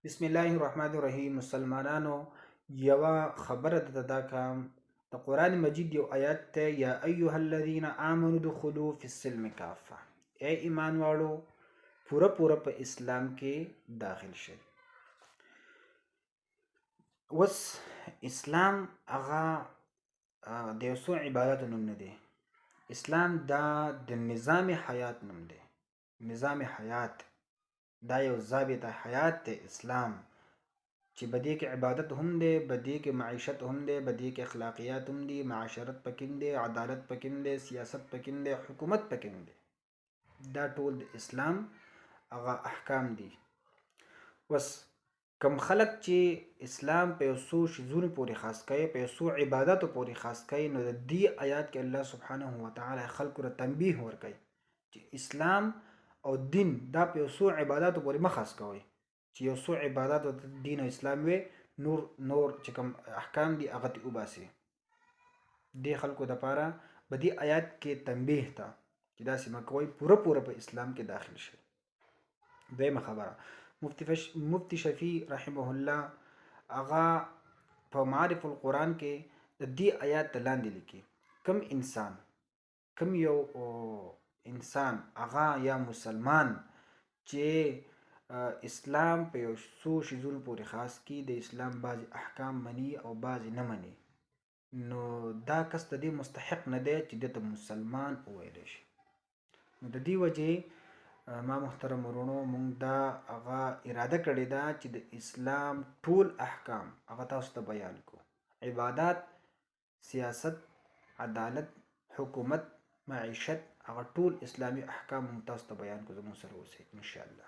بسم الله الرحمن الرحیم. مسلمانانو یوه خبره ده دا کوم، د قرآن مجید یو آیات ته، یا ایها الذین آمنوا ادخلوا فی السلم کافه، ای ایمان واړو پوره پوره په اسلام کې داخل شئ. اوس اسلام هغه د یو څو عباداتو نوم نه دی. اسلام دا د نظام حیات نوم دی. نظام حیات دا یو ضابطه حیات دی اسلام، چې بدې کې عبادت هم دی، بدې کې معیشت هم دی، بدې کې اخلاقیات هم دي، معاشرت پکې دی، عدالت پکې دی، سیاست پکې دی، حکومت پکې دی. دا ټول د اسلام هغه احکام دي. اوس کم خلک چې اسلام په یو څو شیزونو پورې خاص کوي، په یو څو عبادتو پورې خاص کوي، نو د دې آیات کې الله سبحانه وتعالی خلکو ته تنبیه ورکوي چې اسلام او دین دا په یو څو عبادتو پورې مه خاص کوئ، چې یو څو عبادت او دین او اسلام وي، نور چې کوم احکام دي هغه ترې وباسي. دې خلکو دپاره په دې آیات کې تنبیه ته چې داسې مه کوئ، پوره پوره په اسلام کې داخل شئ. دویمه خبره، مفتی شفیع رحمه الله هغه په معارف القرآن کې د دې آیات ته لاندې لیکي، کم یو انسان هغه یا مسلمان چې اسلام په یو څو شیزونو پورې خاص کی، د اسلام بعضې احکام مني او بعضې نه مني، نو دا کس د دې مستحق نه دی چې دې ته مسلمان وویلی شي. نو د دې وجې ما محترم ورونو، مونږ دا هغه اراده کړې ده چې د اسلام ټول احکام هغه تاسو ته بیان کړو. عبادات، سیاست، عدالت، حکومت، معیشت، هغه ټول اسلامي احکام مونږ تاسو ته بیان کړو. زموږ سره اوسئ انشاءالله.